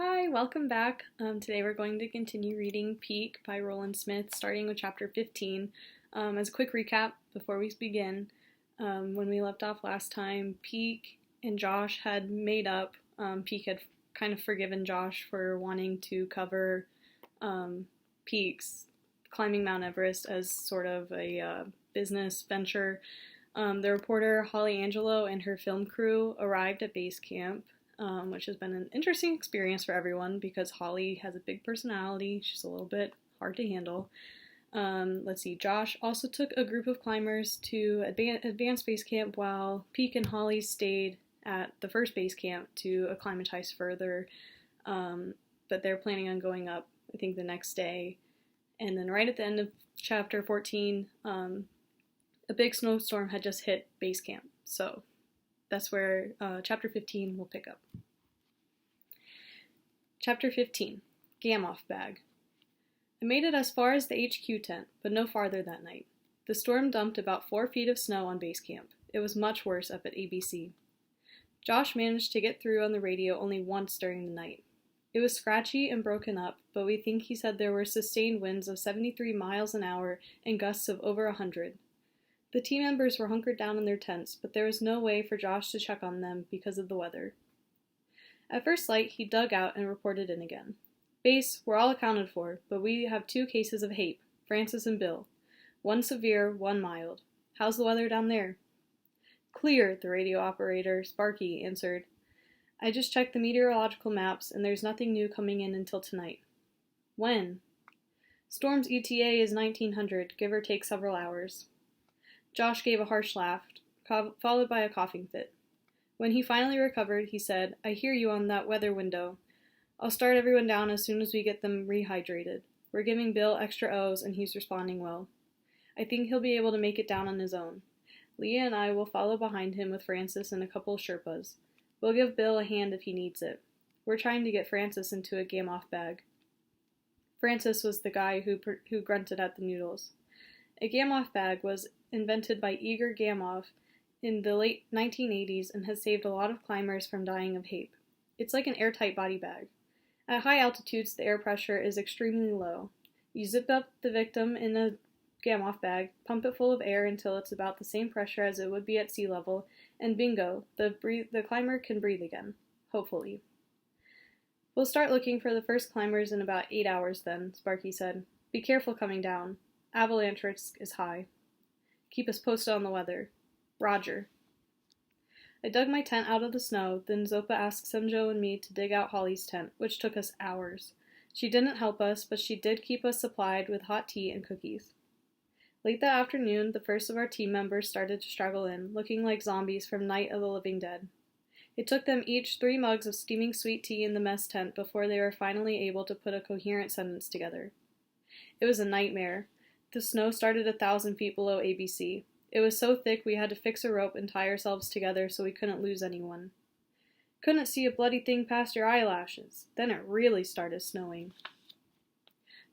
Hi, welcome back. Today we're going to continue reading Peak by Roland Smith, starting with chapter 15. As a quick recap before we begin, when we left off last time, Peak and Josh had made up. Peak had kind of forgiven Josh for wanting to cover Peak's climbing Mount Everest as sort of a business venture. The reporter Holly Angelo and her film crew arrived at base camp, which has been an interesting experience for everyone because Holly has a big personality. She's a little bit hard to handle. Josh also took a group of climbers to advanced base camp while Peak and Holly stayed at the first base camp to acclimatize further, but they're planning on going up, I think, the next day. And then right at the end of chapter 14, a big snowstorm had just hit base camp, so that's where chapter 15 will pick up. Chapter 15, Gamoff Bag. I made it as far as the HQ tent, but no farther that night. The storm dumped about 4 feet of snow on base camp. It was much worse up at ABC. Josh managed to get through on the radio only once during the night. It was scratchy and broken up, but we think he said there were sustained winds of 73 miles an hour and gusts of over 100. The team members were hunkered down in their tents, but there was no way for Josh to check on them because of the weather. At first light, he dug out and reported in again. Base, we're all accounted for, but we have 2 cases of HAPE, Francis and Bill. 1 severe, 1 mild. How's the weather down there? Clear, the radio operator, Sparky, answered. I just checked the meteorological maps, and there's nothing new coming in until tonight. When? Storm's ETA is 1900, give or take several hours. Josh gave a harsh laugh, followed by a coughing fit. When he finally recovered, he said, I hear you on that weather window. I'll start everyone down as soon as we get them rehydrated. We're giving Bill extra O's, and he's responding well. I think he'll be able to make it down on his own. Leah and I will follow behind him with Francis and a couple Sherpas. We'll give Bill a hand if he needs it. We're trying to get Francis into a Gamoff bag. Francis was the guy who grunted at the noodles. A Gamoff bag was invented by Igor Gamoff in the late 1980s and has saved a lot of climbers from dying of HAPE. It's like an airtight body bag. At high altitudes, the air pressure is extremely low. You zip up the victim in a Gamoff bag, pump it full of air until it's about the same pressure as it would be at sea level, and bingo, the climber can breathe again. Hopefully. We'll start looking for the first climbers in about 8 hours then, Sparky said. Be careful coming down. Avalanche risk is high. Keep us posted on the weather. Roger. I dug my tent out of the snow, then Zopa asked Semjo and me to dig out Holly's tent, which took us hours. She didn't help us, but she did keep us supplied with hot tea and cookies. Late that afternoon, the first of our team members started to struggle in, looking like zombies from Night of the Living Dead. It took them each 3 mugs of steaming sweet tea in the mess tent before they were finally able to put a coherent sentence together. It was a nightmare. The snow started 1,000 feet below ABC. It was so thick we had to fix a rope and tie ourselves together so we couldn't lose anyone. Couldn't see a bloody thing past your eyelashes. Then it really started snowing.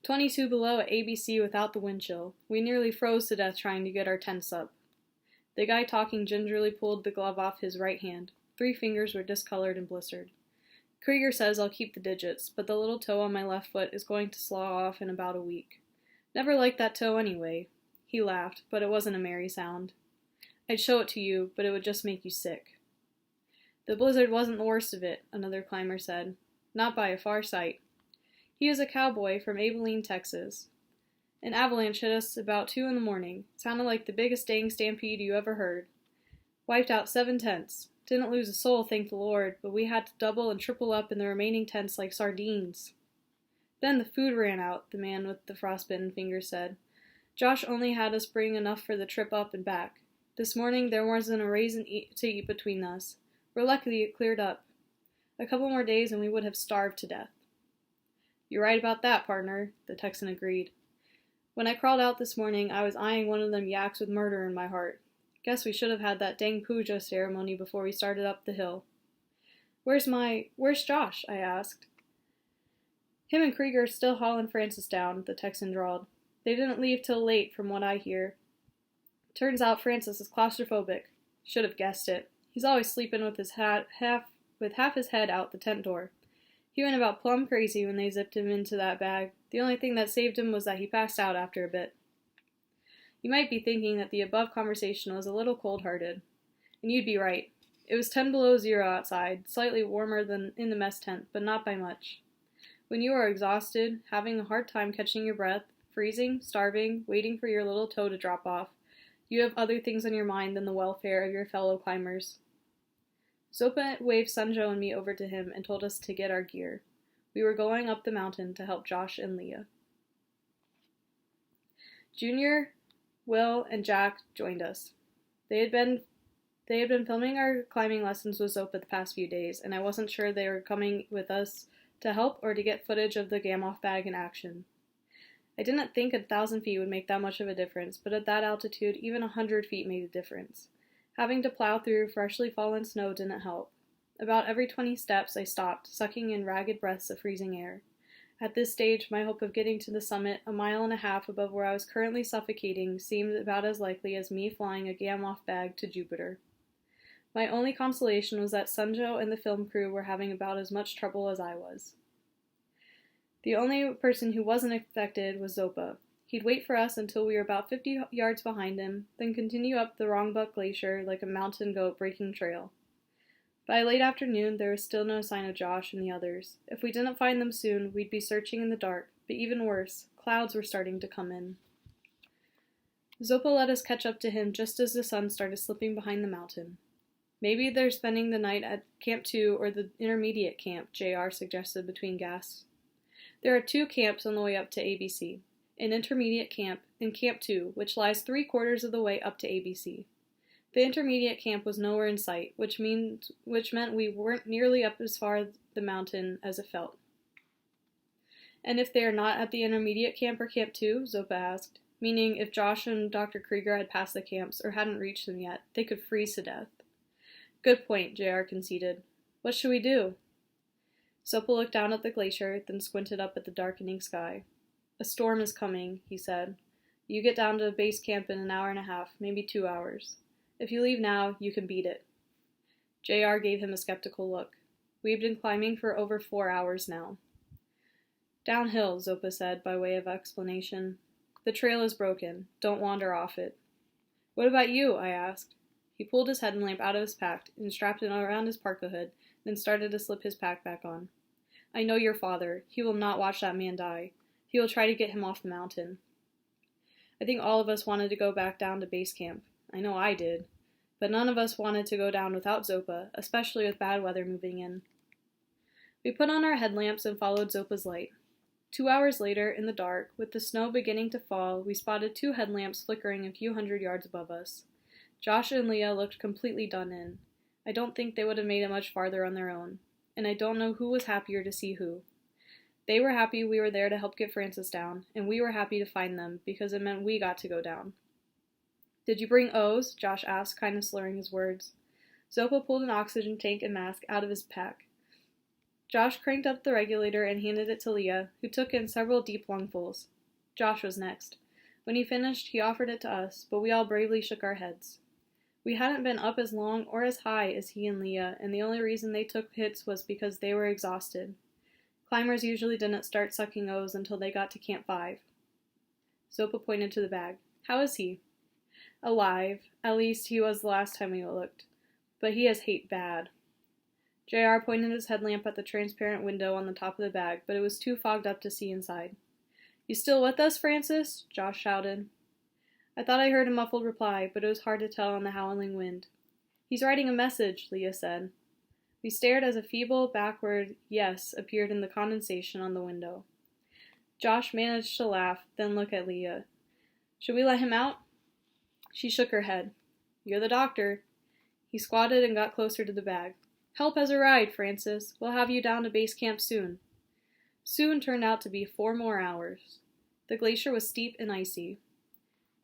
22 below at ABC without the wind chill. We nearly froze to death trying to get our tents up. The guy talking gingerly pulled the glove off his right hand. 3 fingers were discolored and blistered. Krieger says I'll keep the digits, but the little toe on my left foot is going to slaw off in about a week. Never liked that toe anyway. He laughed, but it wasn't a merry sound. I'd show it to you, but it would just make you sick. The blizzard wasn't the worst of it, another climber said. Not by a far sight. He is a cowboy from Abilene, Texas. An avalanche hit us about 2 in the morning. Sounded like the biggest dang stampede you ever heard. Wiped out 7 tents. Didn't lose a soul, thank the Lord, but we had to double and triple up in the remaining tents like sardines. Then the food ran out, the man with the frostbitten fingers said. Josh only had us bring enough for the trip up and back. This morning there wasn't a raisin to eat between us. We're lucky it cleared up. A couple more days and we would have starved to death. You're right about that, partner, the Texan agreed. When I crawled out this morning, I was eyeing one of them Yaks with murder in my heart. Guess we should have had that dang puja ceremony before we started up the hill. Where's Josh? I asked. Him and Krieger still hauling Francis down, the Texan drawled. They didn't leave till late, from what I hear. Turns out Francis is claustrophobic. Should have guessed it. He's always sleeping with half his head out the tent door. He went about plumb crazy when they zipped him into that bag. The only thing that saved him was that he passed out after a bit. You might be thinking that the above conversation was a little cold-hearted. And you'd be right. It was 10 below zero outside, slightly warmer than in the mess tent, but not by much. When you are exhausted, having a hard time catching your breath, freezing, starving, waiting for your little toe to drop off, you have other things on your mind than the welfare of your fellow climbers. Zopa waved Sunjo and me over to him and told us to get our gear. We were going up the mountain to help Josh and Leah. Junior, Will, and Jack joined us. They had been filming our climbing lessons with Zopa the past few days, and I wasn't sure they were coming with us to help or to get footage of the Gamoff bag in action. I didn't think 1,000 feet would make that much of a difference, but at that altitude, even 100 feet made a difference. Having to plow through freshly fallen snow didn't help. About every 20 steps, I stopped, sucking in ragged breaths of freezing air. At this stage, my hope of getting to the summit, a mile and a half above where I was currently suffocating, seemed about as likely as me flying a Gamoff bag to Jupiter. My only consolation was that Sunjo and the film crew were having about as much trouble as I was. The only person who wasn't affected was Zopa. He'd wait for us until we were about 50 yards behind him, then continue up the Rongbuk Glacier like a mountain goat breaking trail. By late afternoon, there was still no sign of Josh and the others. If we didn't find them soon, we'd be searching in the dark, but even worse, clouds were starting to come in. Zopa let us catch up to him just as the sun started slipping behind the mountain. Maybe they're spending the night at Camp 2 or the intermediate camp, JR suggested between gasps. There are 2 camps on the way up to ABC. An intermediate camp, and Camp 2, which lies 3/4 of the way up to ABC. The intermediate camp was nowhere in sight, which meant we weren't nearly up as far the mountain as it felt. And if they are not at the intermediate camp or Camp 2, Zopa asked, meaning if Josh and Dr. Krieger had passed the camps or hadn't reached them yet, they could freeze to death. Good point, JR conceded. What should we do? Zopa looked down at the glacier, then squinted up at the darkening sky. A storm is coming, he said. You get down to base camp in an hour and a half, maybe 2 hours. If you leave now, you can beat it. JR gave him a skeptical look. We've been climbing for over 4 hours now. Downhill, Zopa said by way of explanation. The trail is broken. Don't wander off it. What about you? I asked. He pulled his headlamp out of his pack and strapped it around his parka hood, then started to slip his pack back on. I know your father. He will not watch that man die. He will try to get him off the mountain. I think all of us wanted to go back down to base camp. I know I did. But none of us wanted to go down without Zopa, especially with bad weather moving in. We put on our headlamps and followed Zopa's light. 2 hours later, in the dark, with the snow beginning to fall, we spotted 2 headlamps flickering a few hundred yards above us. Josh and Leah looked completely done in. I don't think they would have made it much farther on their own, and I don't know who was happier to see who. They were happy we were there to help get Francis down, and we were happy to find them, because it meant we got to go down. Did you bring O's? Josh asked, kind of slurring his words. Zopa pulled an oxygen tank and mask out of his pack. Josh cranked up the regulator and handed it to Leah, who took in several deep lungfuls. Josh was next. When he finished, he offered it to us, but we all bravely shook our heads. We hadn't been up as long or as high as he and Leah, and the only reason they took hits was because they were exhausted. Climbers usually didn't start sucking O's until they got to Camp 5. Zopa pointed to the bag. How is he? Alive. At least he was the last time we looked. But he has HAPE bad. JR pointed his headlamp at the transparent window on the top of the bag, but it was too fogged up to see inside. You still with us, Francis? Josh shouted. I thought I heard a muffled reply, but it was hard to tell in the howling wind. He's writing a message, Leah said. We stared as a feeble, backward yes appeared in the condensation on the window. Josh managed to laugh, then look at Leah. Should we let him out? She shook her head. You're the doctor. He squatted and got closer to the bag. Help has arrived, Francis. We'll have you down to base camp soon. Soon turned out to be 4 more hours. The glacier was steep and icy.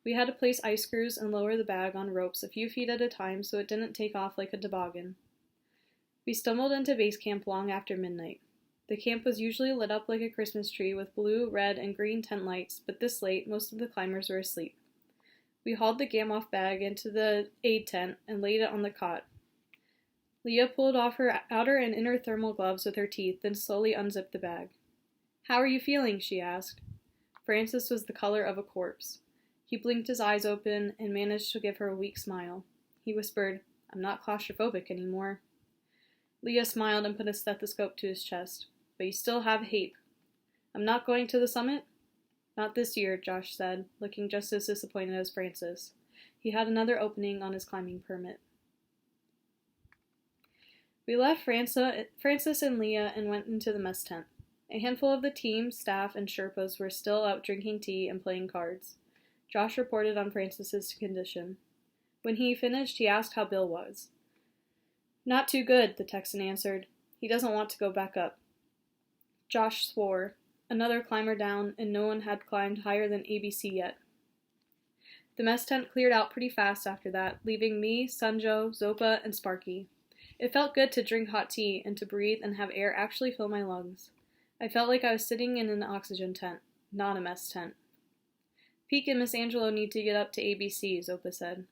We had to place ice screws and lower the bag on ropes a few feet at a time so it didn't take off like a toboggan. We stumbled into base camp long after midnight. The camp was usually lit up like a Christmas tree with blue, red, and green tent lights, but this late, most of the climbers were asleep. We hauled the Gamoff bag into the aid tent and laid it on the cot. Leah pulled off her outer and inner thermal gloves with her teeth, then slowly unzipped the bag. "How are you feeling?" she asked. Francis was the color of a corpse. He blinked his eyes open and managed to give her a weak smile. He whispered, "I'm not claustrophobic anymore." Leah smiled and put a stethoscope to his chest. "But you still have HAPE." "I'm not going to the summit?" "Not this year," Josh said, looking just as disappointed as Francis. He had another opening on his climbing permit. We left Francis and Leah and went into the mess tent. A handful of the team, staff, and Sherpas were still out drinking tea and playing cards. Josh reported on Francis's condition. When he finished, he asked how Bill was. "Not too good," the Texan answered. "He doesn't want to go back up." Josh swore. Another climber down, and no one had climbed higher than ABC yet. The mess tent cleared out pretty fast after that, leaving me, Sunjo, Zopa, and Sparky. It felt good to drink hot tea and to breathe and have air actually fill my lungs. I felt like I was sitting in an oxygen tent, not a mess tent. "Peak and Miss Angelo need to get up to ABC, Zopa said.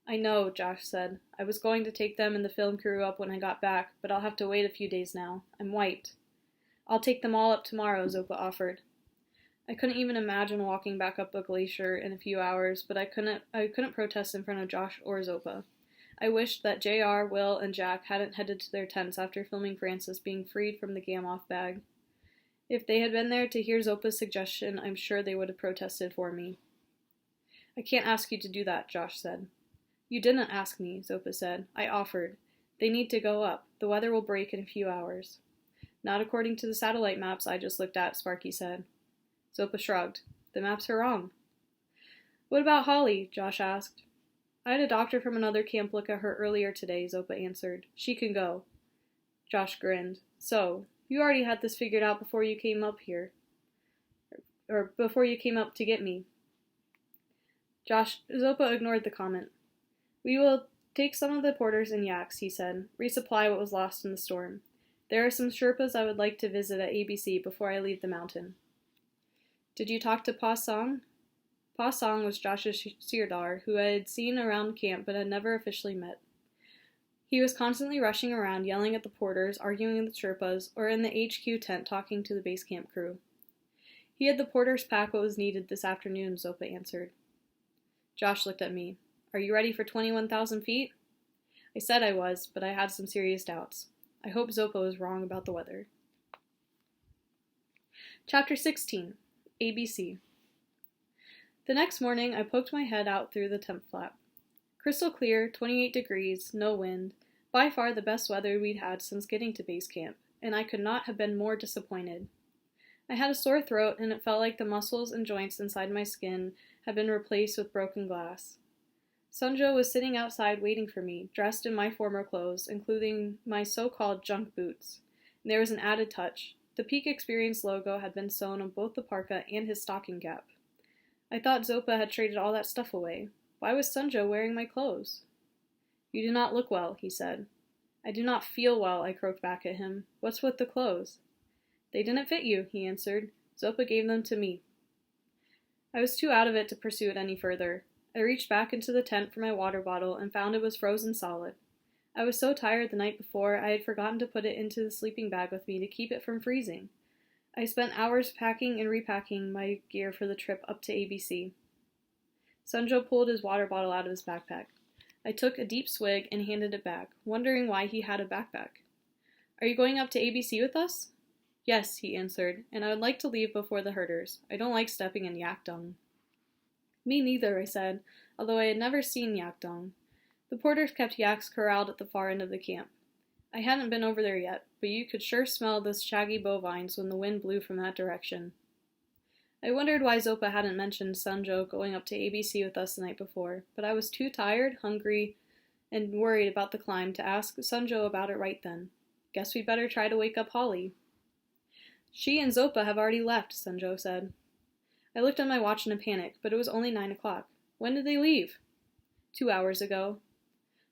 "I know," Josh said. "I was going to take them and the film crew up when I got back, but I'll have to wait a few days now. I'm wiped." "I'll take them all up tomorrow," Zopa offered. I couldn't even imagine walking back up a glacier in a few hours, but I couldn't protest in front of Josh or Zopa. I wished that JR, Will, and Jack hadn't headed to their tents after filming Francis being freed from the gam-off bag. If they had been there to hear Zopa's suggestion, I'm sure they would have protested for me. "I can't ask you to do that," Josh said. "You didn't ask me," Zopa said. "I offered. They need to go up. The weather will break in a few hours." "Not according to the satellite maps I just looked at," Sparky said. Zopa shrugged. "The maps are wrong." "What about Holly?" Josh asked. "I had a doctor from another camp look at her earlier today," Zopa answered. "She can go." Josh grinned. "So, you already had this figured out before you came up here. Or before you came up to get me." Zopa ignored the comment. "We will take some of the porters and Yaks," he said. "Resupply what was lost in the storm. There are some Sherpas I would like to visit at ABC before I leave the mountain." "Did you talk to Pa Song?" Pa Song was Josh's sirdar, who I had seen around camp but had never officially met. He was constantly rushing around, yelling at the porters, arguing with the Sherpas, or in the HQ tent talking to the base camp crew. "He had the porters pack what was needed this afternoon," Zopa answered. Josh looked at me. "Are you ready for 21,000 feet?" I said I was, but I had some serious doubts. I hope Zopa was wrong about the weather. Chapter 16. ABC. The next morning, I poked my head out through the tent flap. Crystal clear, 28 degrees, no wind, by far the best weather we'd had since getting to base camp, and I could not have been more disappointed. I had a sore throat, and it felt like the muscles and joints inside my skin had been replaced with broken glass. Sunjo was sitting outside waiting for me, dressed in my former clothes, including my so-called junk boots. And there was an added touch. The Peak Experience logo had been sewn on both the parka and his stocking cap. I thought Zopa had traded all that stuff away. Why was Sunjo wearing my clothes? "You do not look well," he said. "I do not feel well," I croaked back at him. "What's with the clothes?" "They didn't fit you," he answered. "Zopa gave them to me." I was too out of it to pursue it any further. I reached back into the tent for my water bottle and found it was frozen solid. I was so tired the night before I had forgotten to put it into the sleeping bag with me to keep it from freezing. I spent hours packing and repacking my gear for the trip up to ABC. Sunjo pulled his water bottle out of his backpack. I took a deep swig and handed it back, wondering why he had a backpack. "Are you going up to ABC with us?" "Yes," he answered, "and I would like to leave before the herders. I don't like stepping in yak dung." "Me neither," I said, although I had never seen yak dung. The porters kept yaks corralled at the far end of the camp. I hadn't been over there yet, but you could sure smell the shaggy bovines when the wind blew from that direction. I wondered why Zopa hadn't mentioned Sunjo going up to ABC with us the night before, but I was too tired, hungry, and worried about the climb to ask Sunjo about it right then. "Guess we'd better try to wake up Holly." "She and Zopa have already left," Sunjo said. I looked at my watch in a panic, but it was only 9 o'clock. "When did they leave?" 2 hours ago."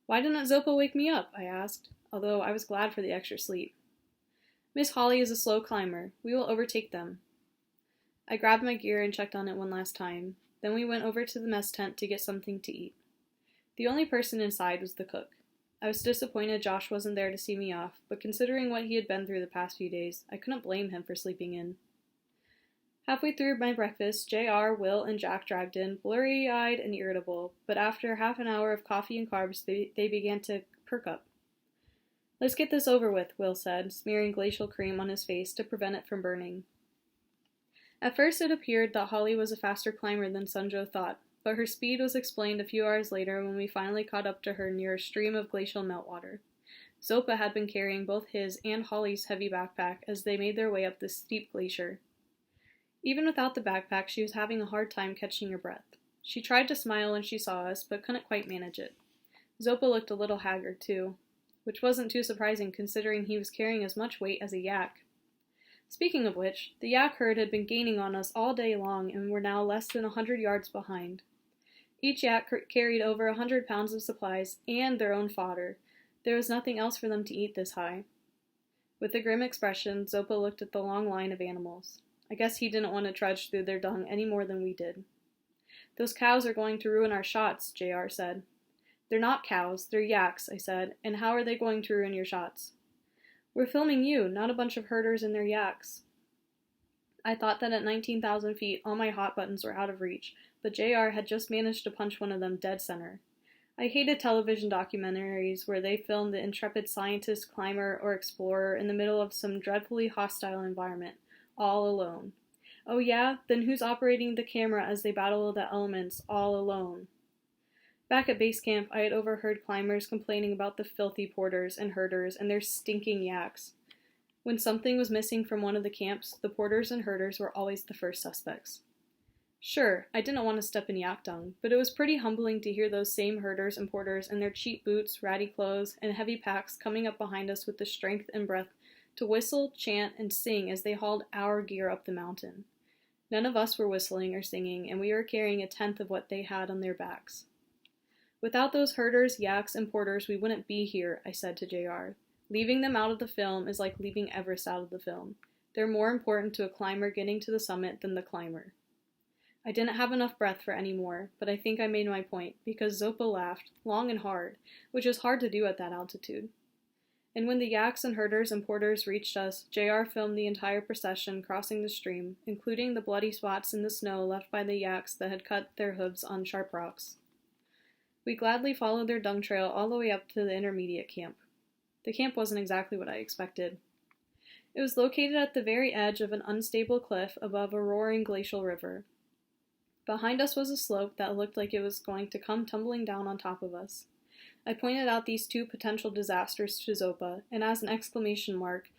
"Why didn't Zopa wake me up?" I asked, although I was glad for the extra sleep. "Miss Holly is a slow climber. We will overtake them." I grabbed my gear and checked on it one last time. Then we went over to the mess tent to get something to eat. The only person inside was the cook. I was disappointed Josh wasn't there to see me off, but considering what he had been through the past few days, I couldn't blame him for sleeping in. Halfway through my breakfast, JR, Will, and Jack dragged in, blurry-eyed and irritable, but after half an hour of coffee and carbs, they began to perk up. "Let's get this over with," Will said, smearing glacial cream on his face to prevent it from burning. At first it appeared that Holly was a faster climber than Sunjo thought, but her speed was explained a few hours later when we finally caught up to her near a stream of glacial meltwater. Zopa had been carrying both his and Holly's heavy backpack as they made their way up the steep glacier. Even without the backpack, she was having a hard time catching her breath. She tried to smile when she saw us, but couldn't quite manage it. Zopa looked a little haggard, too, which wasn't too surprising considering he was carrying as much weight as a yak. Speaking of which, the yak herd had been gaining on us all day long and were now less than 100 yards behind. Each yak carried over 100 pounds of supplies and their own fodder. There was nothing else for them to eat this high. With a grim expression, Zopa looked at the long line of animals. I guess he didn't want to trudge through their dung any more than we did. "Those cows are going to ruin our shots," JR said. "They're not cows, they're yaks," I said, "and how are they going to ruin your shots?" "We're filming you, not a bunch of herders and their yaks." I thought that at 19,000 feet all my hot buttons were out of reach, but JR had just managed to punch one of them dead center. I hated television documentaries where they filmed the intrepid scientist, climber, or explorer in the middle of some dreadfully hostile environment, all alone. Oh yeah? Then who's operating the camera as they battle the elements, all alone? Back at base camp, I had overheard climbers complaining about the filthy porters and herders and their stinking yaks. When something was missing from one of the camps, the porters and herders were always the first suspects. Sure, I didn't want to step in yak dung, but it was pretty humbling to hear those same herders and porters in their cheap boots, ratty clothes, and heavy packs coming up behind us with the strength and breath to whistle, chant, and sing as they hauled our gear up the mountain. None of us were whistling or singing, and we were carrying a tenth of what they had on their backs. "Without those herders, yaks, and porters, we wouldn't be here," I said to JR. "Leaving them out of the film is like leaving Everest out of the film. They're more important to a climber getting to the summit than the climber." I didn't have enough breath for any more, but I think I made my point, because Zopa laughed, long and hard, which is hard to do at that altitude. And when the yaks and herders and porters reached us, JR filmed the entire procession crossing the stream, including the bloody spots in the snow left by the yaks that had cut their hooves on sharp rocks. We gladly followed their dung trail all the way up to the intermediate camp. The camp wasn't exactly what I expected. It was located at the very edge of an unstable cliff above a roaring glacial river. Behind us was a slope that looked like it was going to come tumbling down on top of us. I pointed out these two potential disasters to Zopa, and as an exclamation mark,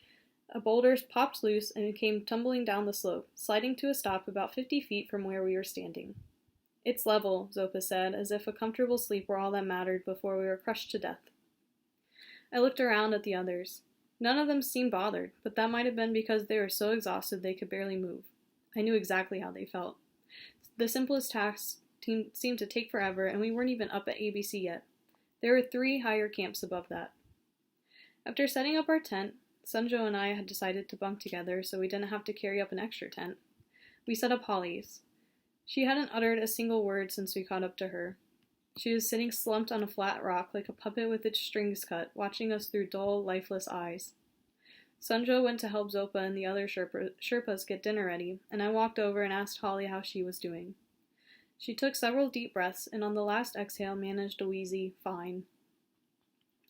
a boulder popped loose and came tumbling down the slope, sliding to a stop about 50 feet from where we were standing. "It's level," Zopa said, as if a comfortable sleep were all that mattered before we were crushed to death. I looked around at the others. None of them seemed bothered, but that might have been because they were so exhausted they could barely move. I knew exactly how they felt. The simplest tasks seemed to take forever, and we weren't even up at ABC yet. There were 3 higher camps above that. After setting up our tent, Sunjo and I had decided to bunk together so we didn't have to carry up an extra tent. We set up Holly's. She hadn't uttered a single word since we caught up to her. She was sitting slumped on a flat rock like a puppet with its strings cut, watching us through dull, lifeless eyes. Sunjo went to help Zopa and the other Sherpas get dinner ready, and I walked over and asked Holly how she was doing. She took several deep breaths, and on the last exhale managed a wheezy, "Fine."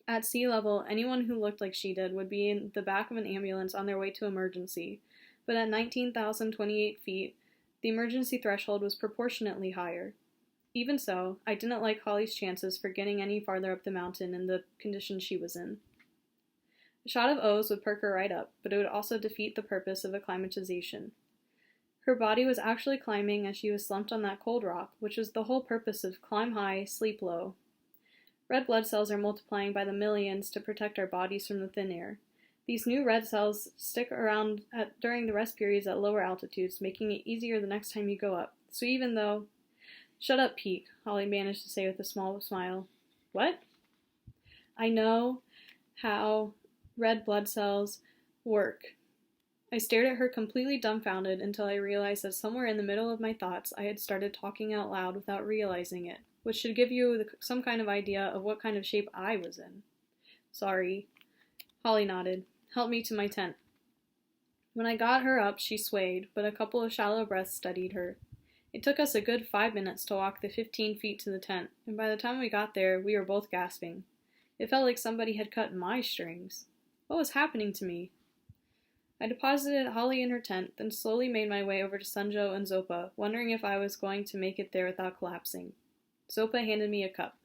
At sea level, anyone who looked like she did would be in the back of an ambulance on their way to emergency, but at 19,028 feet, the emergency threshold was proportionately higher. Even so, I didn't like Holly's chances for getting any farther up the mountain in the condition she was in. A shot of O's would perk her right up, but it would also defeat the purpose of acclimatization. Her body was actually climbing as she was slumped on that cold rock, which was the whole purpose of climb high, sleep low. Red blood cells are multiplying by the millions to protect our bodies from the thin air. These new red cells stick around during the rest periods at lower altitudes, making it easier the next time you go up. So even though... "Shut up, Peak," Holly managed to say with a small smile. "What?" "I know how red blood cells work." I stared at her completely dumbfounded until I realized that somewhere in the middle of my thoughts I had started talking out loud without realizing it, which should give you some kind of idea of what kind of shape I was in. Sorry. Holly nodded. Help me to my tent. When I got her up, she swayed, but a couple of shallow breaths steadied her. It took us a good 5 minutes to walk the 15 feet to the tent, and by the time we got there, we were both gasping. It felt like somebody had cut my strings. What was happening to me? I deposited Holly in her tent, then slowly made my way over to Sunjo and Zopa, wondering if I was going to make it there without collapsing. Zopa handed me a cup.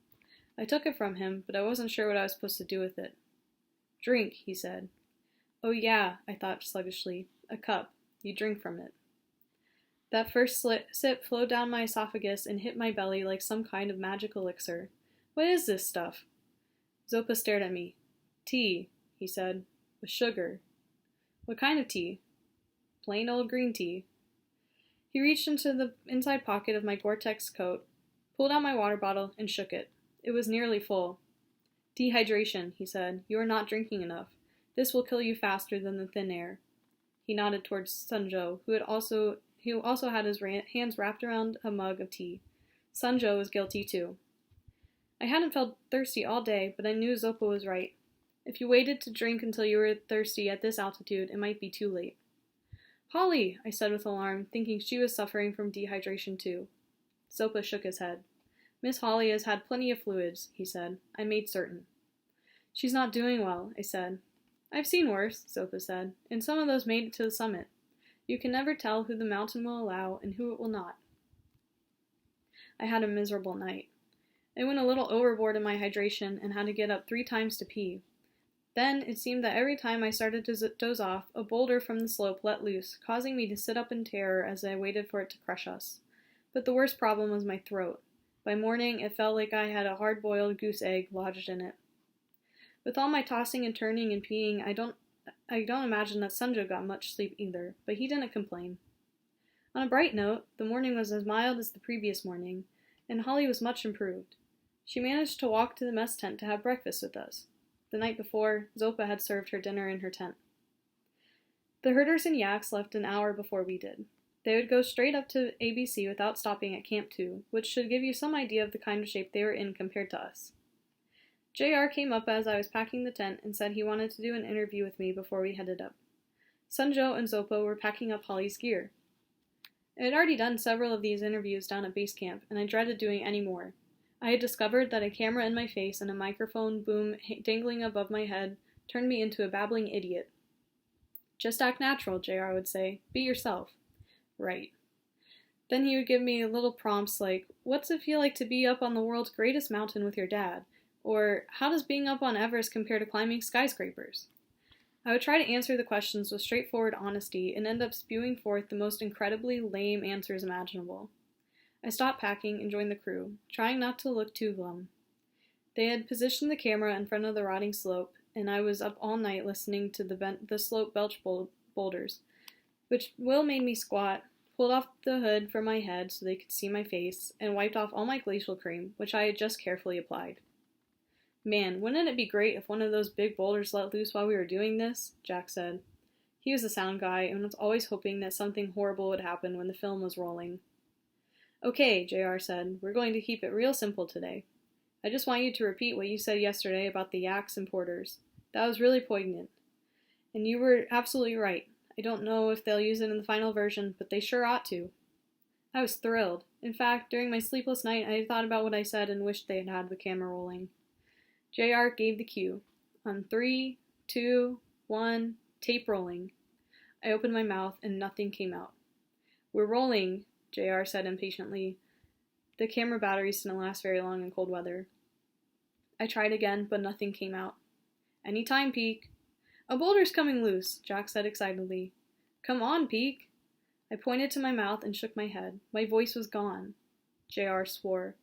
I took it from him, but I wasn't sure what I was supposed to do with it. Drink, he said. Oh yeah, I thought sluggishly. A cup. You drink from it. That first sip flowed down my esophagus and hit my belly like some kind of magic elixir. What is this stuff? Zopa stared at me. Tea, he said, with sugar. What kind of tea? Plain old green tea. He reached into the inside pocket of my Gore-Tex coat, pulled out my water bottle, and shook it. It was nearly full. Dehydration, he said. You are not drinking enough. This will kill you faster than the thin air. He nodded towards Sunjo, who also had his hands wrapped around a mug of tea. Sunjo was guilty too. I hadn't felt thirsty all day, but I knew Zopa was right. If you waited to drink until you were thirsty at this altitude, it might be too late. Holly, I said with alarm, thinking she was suffering from dehydration too. Zopa shook his head. Miss Holly has had plenty of fluids, he said. I made certain. She's not doing well, I said. I've seen worse, Zopa said, and some of those made it to the summit. You can never tell who the mountain will allow and who it will not. I had a miserable night. I went a little overboard in my hydration and had to get up 3 times to pee. Then it seemed that every time I started to doze off, a boulder from the slope let loose, causing me to sit up in terror as I waited for it to crush us. But the worst problem was my throat. By morning, it felt like I had a hard-boiled goose egg lodged in it. With all my tossing and turning and peeing, I don't imagine that Sunjo got much sleep either, but he didn't complain. On a bright note, the morning was as mild as the previous morning, and Holly was much improved. She managed to walk to the mess tent to have breakfast with us. The night before, Zopa had served her dinner in her tent. The herders and Yaks left an hour before we did. They would go straight up to ABC without stopping at Camp 2, which should give you some idea of the kind of shape they were in compared to us. JR came up as I was packing the tent and said he wanted to do an interview with me before we headed up. Sunjo and Zopa were packing up Holly's gear. I had already done several of these interviews down at base camp, and I dreaded doing any more. I had discovered that a camera in my face and a microphone boom dangling above my head turned me into a babbling idiot. Just act natural, JR would say. Be yourself. Right. Then he would give me little prompts like, what's it feel like to be up on the world's greatest mountain with your dad? Or, how does being up on Everest compare to climbing skyscrapers? I would try to answer the questions with straightforward honesty and end up spewing forth the most incredibly lame answers imaginable. I stopped packing and joined the crew, trying not to look too glum. They had positioned the camera in front of the rotting slope, and I was up all night listening to the slope belch boulders, which Will made me squat, pulled off the hood from my head so they could see my face, and wiped off all my glacial cream, which I had just carefully applied. Man, wouldn't it be great if one of those big boulders let loose while we were doing this? Jack said. He was a sound guy and was always hoping that something horrible would happen when the film was rolling. Okay, JR said, we're going to keep it real simple today. I just want you to repeat what you said yesterday about the Yaks and porters. That was really poignant. And you were absolutely right. I don't know if they'll use it in the final version, but they sure ought to. I was thrilled. In fact, during my sleepless night, I thought about what I said and wished they had had the camera rolling. JR gave the cue. On 3, 2, 1, tape rolling. I opened my mouth and nothing came out. We're rolling, JR said impatiently. The camera batteries didn't last very long in cold weather. I tried again, but nothing came out. Any time, Peak. A boulder's coming loose, Jack said excitedly. Come on, Peak. I pointed to my mouth and shook my head. My voice was gone. JR swore.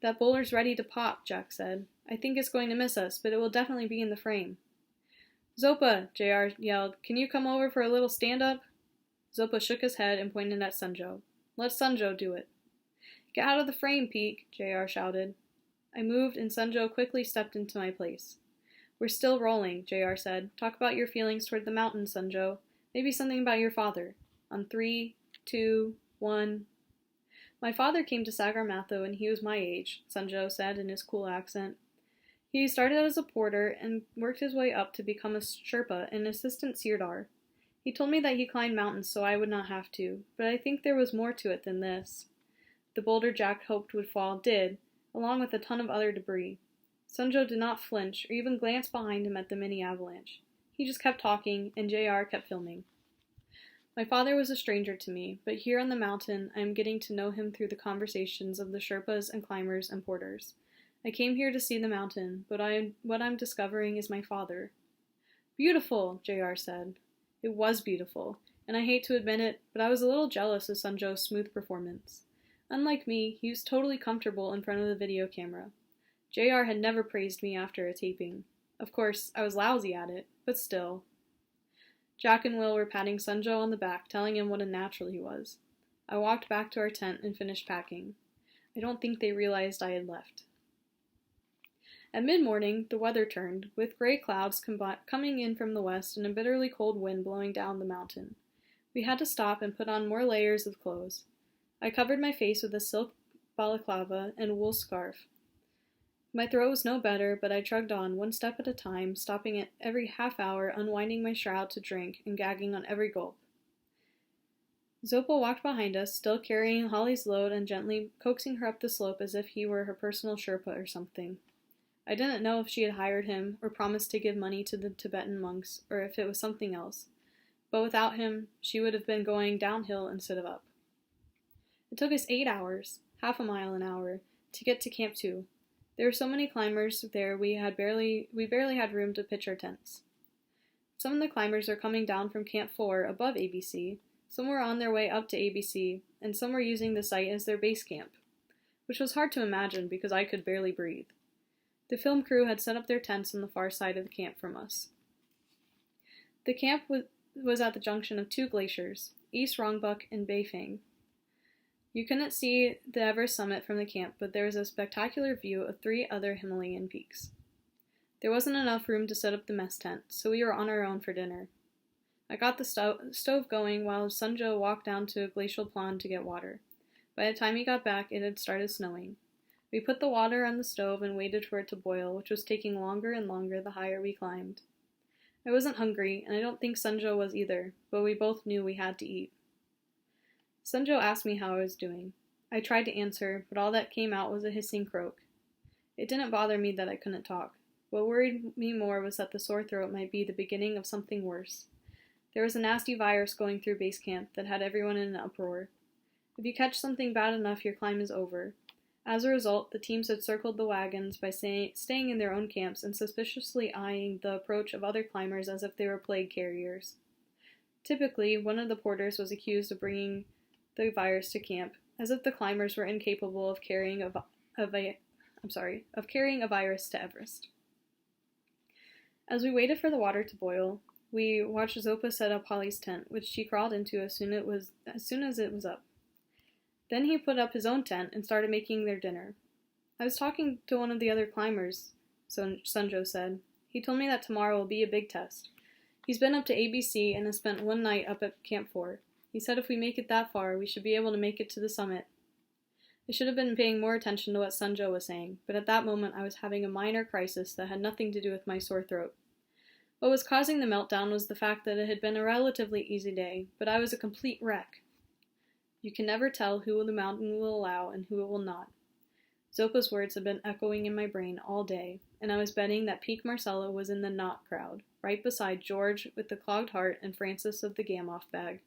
That boulder's ready to pop, Jack said. I think it's going to miss us, but it will definitely be in the frame. Zopa, JR yelled, can you come over for a little stand-up? Zopa shook his head and pointed at Sunjo. Let Sunjo do it. Get out of the frame, Peak, JR shouted. I moved and Sunjo quickly stepped into my place. We're still rolling, JR said. Talk about your feelings toward the mountain, Sunjo. Maybe something about your father. On 3, 2, 1... My father came to Sagarmatha when he was my age, Sunjo said in his cool accent. He started as a porter and worked his way up to become a Sherpa and assistant sirdar. He told me that he climbed mountains so I would not have to, but I think there was more to it than this. The boulder Jack hoped would fall did, along with a ton of other debris. Sunjo did not flinch or even glance behind him at the mini avalanche. He just kept talking, and JR kept filming. My father was a stranger to me, but here on the mountain I am getting to know him through the conversations of the Sherpas and climbers and porters. I came here to see the mountain, but what I'm discovering is my father. Beautiful, JR said. It was beautiful, and I hate to admit it, but I was a little jealous of Sunjo's smooth performance. Unlike me, he was totally comfortable in front of the video camera. JR had never praised me after a taping. Of course, I was lousy at it, but still. Jack and Will were patting Sunjo on the back, telling him what a natural he was. I walked back to our tent and finished packing. I don't think they realized I had left. At mid-morning, the weather turned, with gray clouds coming in from the west and a bitterly cold wind blowing down the mountain. We had to stop and put on more layers of clothes. I covered my face with a silk balaclava and wool scarf. My throat was no better, but I trudged on, one step at a time, stopping at every half hour, unwinding my shroud to drink, and gagging on every gulp. Zopa walked behind us, still carrying Holly's load and gently coaxing her up the slope as if he were her personal Sherpa or something. I didn't know if she had hired him, or promised to give money to the Tibetan monks, or if it was something else. But without him, she would have been going downhill instead of up. It took us 8 hours, half a mile an hour, to get to Camp 2. There were so many climbers there we barely had room to pitch our tents. Some of the climbers were coming down from Camp 4 above ABC, some were on their way up to ABC, and some were using the site as their base camp, which was hard to imagine because I could barely breathe. The film crew had set up their tents on the far side of the camp from us. The camp was at the junction of two glaciers, East Rongbuk and Beifang. You couldn't see the Everest summit from the camp, but there was a spectacular view of 3 other Himalayan peaks. There wasn't enough room to set up the mess tent, so we were on our own for dinner. I got the stove going while Sunjo walked down to a glacial pond to get water. By the time he got back, it had started snowing. We put the water on the stove and waited for it to boil, which was taking longer and longer the higher we climbed. I wasn't hungry, and I don't think Sunjo was either, but we both knew we had to eat. Sunjo asked me how I was doing. I tried to answer, but all that came out was a hissing croak. It didn't bother me that I couldn't talk. What worried me more was that the sore throat might be the beginning of something worse. There was a nasty virus going through base camp that had everyone in an uproar. If you catch something bad enough, your climb is over. As a result, the teams had circled the wagons by staying in their own camps and suspiciously eyeing the approach of other climbers as if they were plague carriers. Typically, one of the porters was accused of bringing the virus to camp, as if the climbers were incapable of carrying a virus to Everest. As we waited for the water to boil, we watched Zopa set up Holly's tent, which she crawled into as soon as it was up. Then he put up his own tent and started making their dinner. I was talking to one of the other climbers, Sunjo said. He told me that tomorrow will be a big test. He's been up to ABC and has spent one night up at Camp 4. He said if we make it that far, we should be able to make it to the summit. I should have been paying more attention to what Sunjo was saying, but at that moment I was having a minor crisis that had nothing to do with my sore throat. What was causing the meltdown was the fact that it had been a relatively easy day, but I was a complete wreck. You can never tell who the mountain will allow and who it will not. Zopa's words had been echoing in my brain all day, and I was betting that Peak Marcella was in the not crowd, right beside George with the clogged heart and Francis of the gam-off bag.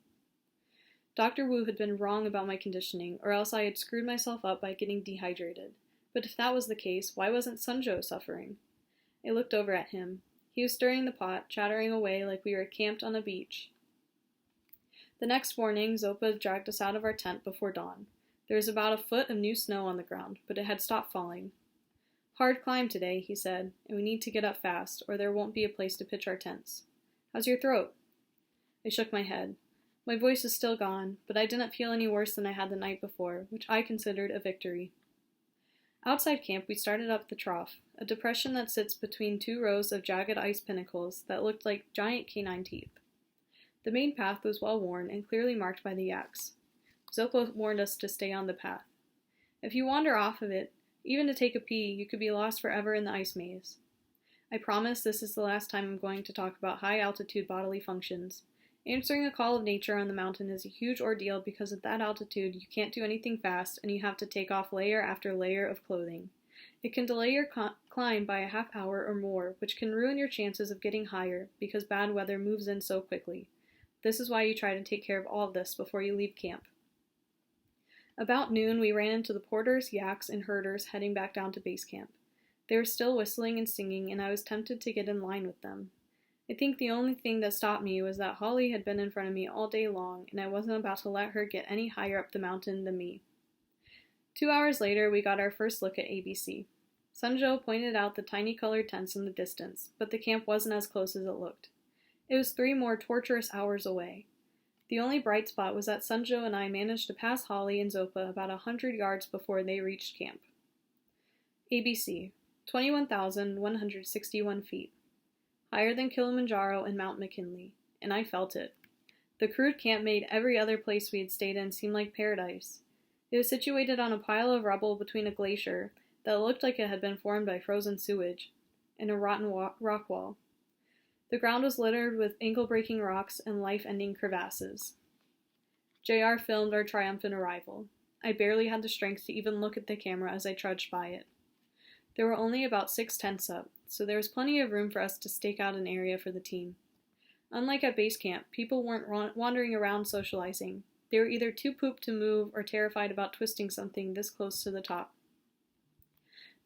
Dr. Wu had been wrong about my conditioning, or else I had screwed myself up by getting dehydrated. But if that was the case, why wasn't Sunjo suffering? I looked over at him. He was stirring the pot, chattering away like we were camped on a beach. The next morning, Zopa dragged us out of our tent before dawn. There was about a foot of new snow on the ground, but it had stopped falling. Hard climb today, he said, and we need to get up fast, or there won't be a place to pitch our tents. How's your throat? I shook my head. My voice is still gone, but I didn't feel any worse than I had the night before, which I considered a victory. Outside camp, we started up the trough, a depression that sits between 2 rows of jagged ice pinnacles that looked like giant canine teeth. The main path was well worn and clearly marked by the Yaks. Zopa warned us to stay on the path. If you wander off of it, Even to take a pee, you could be lost forever in the ice maze. I promise this is the last time I'm going to talk about high-altitude bodily functions. Answering a call of nature on the mountain is a huge ordeal because at that altitude you can't do anything fast and you have to take off layer after layer of clothing. It can delay your climb by a half hour or more, which can ruin your chances of getting higher because bad weather moves in so quickly. This is why you try to take care of all of this before you leave camp. About noon, we ran into the porters, yaks, and herders heading back down to base camp. They were still whistling and singing, and I was tempted to get in line with them. I think the only thing that stopped me was that Holly had been in front of me all day long, and I wasn't about to let her get any higher up the mountain than me. 2 hours later, we got our first look at ABC. Sunjo pointed out the tiny colored tents in the distance, but the camp wasn't as close as it looked. It was 3 more torturous hours away. The only bright spot was that Sunjo and I managed to pass Holly and Zopa about 100 yards before they reached camp. ABC, 21,161 feet. Higher than Kilimanjaro and Mount McKinley, and I felt it. The crude camp made every other place we had stayed in seem like paradise. It was situated on a pile of rubble between a glacier that looked like it had been formed by frozen sewage and a rotten rock wall. The ground was littered with ankle-breaking rocks and life-ending crevasses. JR filmed our triumphant arrival. I barely had the strength to even look at the camera as I trudged by it. There were only about 6 tents up, so there was plenty of room for us to stake out an area for the team. Unlike at base camp, people weren't wandering around socializing. They were either too pooped to move or terrified about twisting something this close to the top.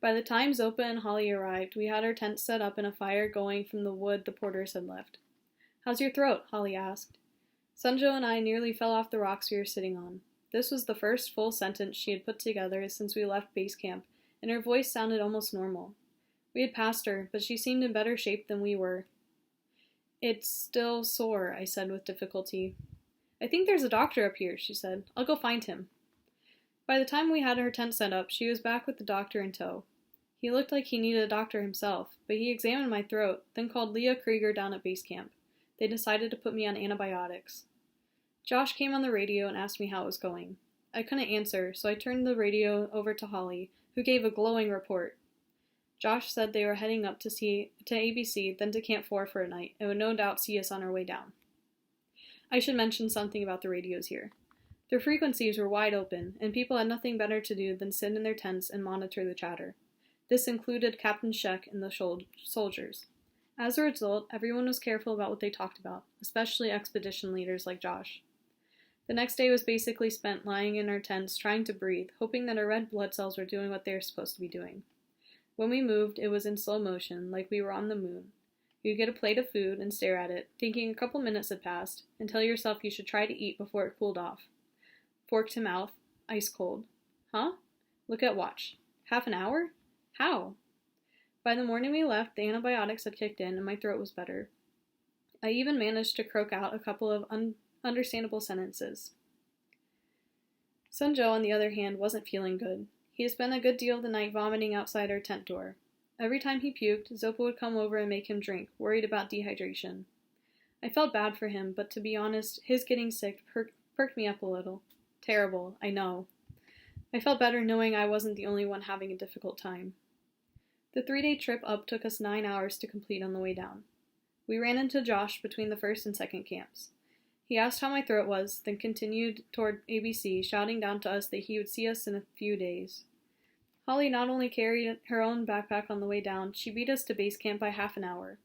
By the time Zopa and Holly arrived, we had our tents set up and a fire going from the wood the porters had left. "How's your throat?" Holly asked. Sunjo and I nearly fell off the rocks we were sitting on. This was the first full sentence she had put together since we left base camp, and her voice sounded almost normal. We had passed her, but she seemed in better shape than we were. "It's still sore," I said with difficulty. "I think there's a doctor up here," she said. "I'll go find him." By the time we had her tent set up, she was back with the doctor in tow. He looked like he needed a doctor himself, but he examined my throat, then called Leah Krieger down at base camp. They decided to put me on antibiotics. Josh came on the radio and asked me how it was going. I couldn't answer, so I turned the radio over to Holly, who gave a glowing report. Josh said they were heading up to ABC, then to Camp 4 for a night, and would no doubt see us on our way down. I should mention something about the radios here. Their frequencies were wide open, and people had nothing better to do than sit in their tents and monitor the chatter. This included Captain Sheck and the soldiers. As a result, everyone was careful about what they talked about, especially expedition leaders like Josh. The next day was basically spent lying in our tents trying to breathe, hoping that our red blood cells were doing what they were supposed to be doing. When we moved, it was in slow motion, like we were on the moon. You'd get a plate of food and stare at it, thinking a couple minutes had passed, and tell yourself you should try to eat before it cooled off. Fork to mouth, ice cold. Huh? Look at watch. Half an hour? How? By the morning we left, the antibiotics had kicked in and my throat was better. I even managed to croak out a couple of understandable sentences. Sunjo, on the other hand, wasn't feeling good. He had spent a good deal of the night vomiting outside our tent door. Every time he puked, Zopa would come over and make him drink, worried about dehydration. I felt bad for him, but to be honest, his getting sick perked me up a little. Terrible, I know. I felt better knowing I wasn't the only one having a difficult time. The 3-day trip up took us 9 hours to complete on the way down. We ran into Josh between the first and second camps. He asked how my throat was, then continued toward ABC, shouting down to us that he would see us in a few days. Holly not only carried her own backpack on the way down, she beat us to base camp by half an hour.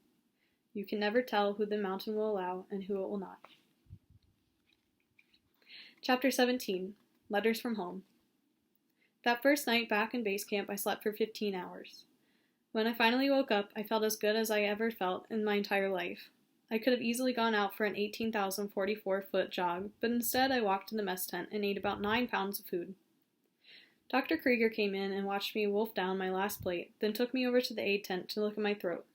You can never tell who the mountain will allow and who it will not. Chapter 17. Letters from Home. That first night back in base camp, I slept for 15 hours. When I finally woke up, I felt as good as I ever felt in my entire life. I could have easily gone out for an 18,044-foot jog, but instead I walked to the mess tent and ate about 9 pounds of food. Dr. Krieger came in and watched me wolf down my last plate, then took me over to the aid tent to look at my throat.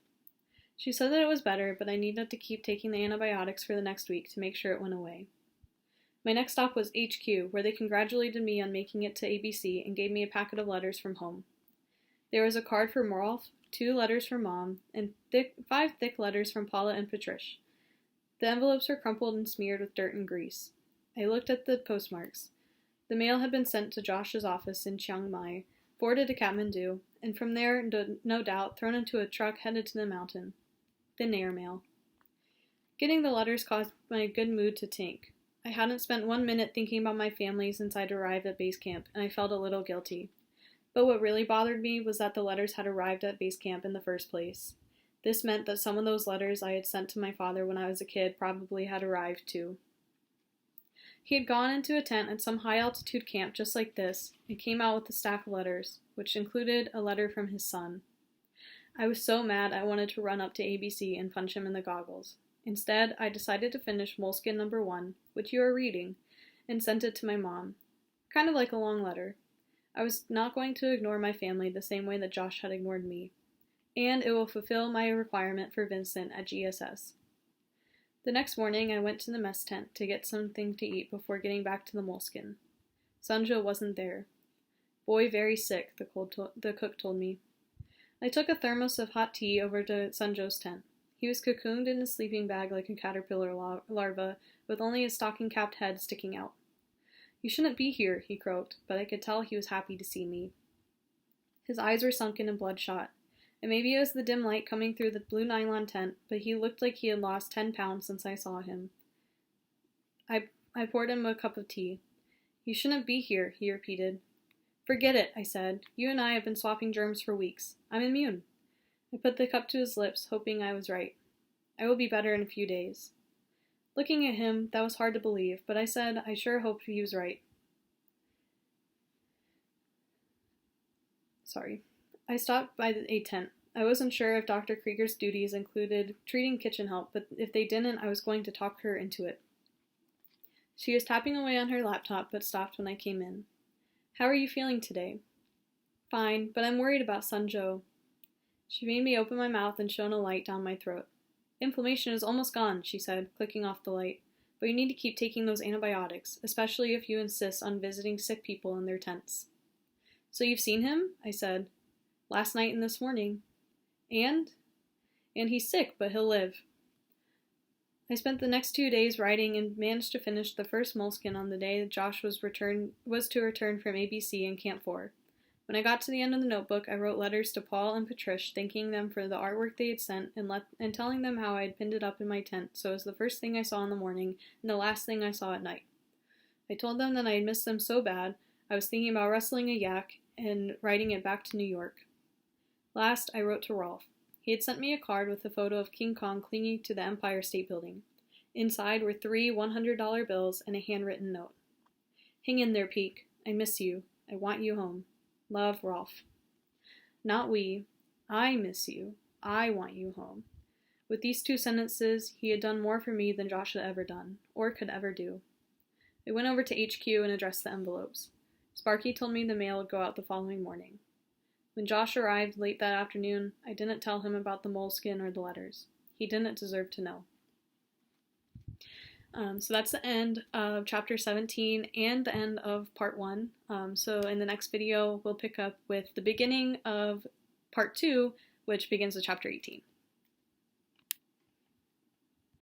She said that it was better, but I needed to keep taking the antibiotics for the next week to make sure it went away. My next stop was HQ, where they congratulated me on making it to ABC and gave me a packet of letters from home. There was a card for Rolf, 2 letters from Mom, and 5 thick letters from Paula and Patricia. The envelopes were crumpled and smeared with dirt and grease. I looked at the postmarks. The mail had been sent to Josh's office in Chiang Mai boarded to Kathmandu, and from there, no doubt, thrown into a truck headed to the mountain. Then airmail. Getting the letters caused my good mood to tank. I hadn't spent 1 minute thinking about my family since I'd arrived at base camp, and I felt a little guilty. But what really bothered me was that the letters had arrived at base camp in the first place. This meant that some of those letters I had sent to my father when I was a kid probably had arrived too. He had gone into a tent at some high-altitude camp just like this, and came out with a stack of letters, which included a letter from his son. I was so mad I wanted to run up to ABC and punch him in the goggles. Instead, I decided to finish Moleskin number 1, which you are reading, and sent it to my mom. Kind of like a long letter. I was not going to ignore my family the same way that Josh had ignored me. And it will fulfill my requirement for Vincent at GSS. The next morning, I went to the mess tent to get something to eat before getting back to the Moleskin. Sanjo wasn't there. Boy very sick, the cook told me. I took a thermos of hot tea over to Sanjo's tent. He was cocooned in his sleeping bag like a caterpillar larva, with only his stocking-capped head sticking out. "You shouldn't be here," he croaked, but I could tell he was happy to see me. His eyes were sunken and bloodshot. And maybe it was the dim light coming through the blue nylon tent, but he looked like he had lost 10 pounds since I saw him. I poured him a cup of tea. "You shouldn't be here," he repeated. "Forget it," I said. "You and I have been swapping germs for weeks. I'm immune." I put the cup to his lips, hoping I was right. "I will be better in a few days." Looking at him, that was hard to believe, but I said I sure hoped he was right. I stopped by a tent. I wasn't sure if Dr. Krieger's duties included treating kitchen help, but if they didn't, I was going to talk her into it. She was tapping away on her laptop, but stopped when I came in. "How are you feeling today?" "Fine, but I'm worried about Sanjo." She made me open my mouth and shone a light down my throat. "Inflammation is almost gone," she said, clicking off the light. "But you need to keep taking those antibiotics, especially if you insist on visiting sick people in their tents." "So you've seen him?" I said. "Last night and this morning." And he's sick, but he'll live." I spent the next 2 days writing and managed to finish the first Moleskin on the day that Josh was to return from ABC in Camp 4. When I got to the end of the notebook, I wrote letters to Paul and Patricia thanking them for the artwork they had sent and telling them how I had pinned it up in my tent so it was the first thing I saw in the morning and the last thing I saw at night. I told them that I had missed them so bad I was thinking about wrestling a yak and riding it back to New York. Last, I wrote to Rolf. He had sent me a card with a photo of King Kong clinging to the Empire State Building. Inside were 3 $100 bills and a handwritten note. "Hang in there, Peak. I miss you. I want you home. Love, Rolf." Not we. I miss you. I want you home. With these 2 sentences, he had done more for me than Josh had ever done, or could ever do. I went over to HQ and addressed the envelopes. Sparky told me the mail would go out the following morning. When Josh arrived late that afternoon, I didn't tell him about the Moleskin or the letters. He didn't deserve to know. So that's the end of chapter 17 and the end of part 1. So in the next video, we'll pick up with the beginning of part 2, which begins with chapter 18.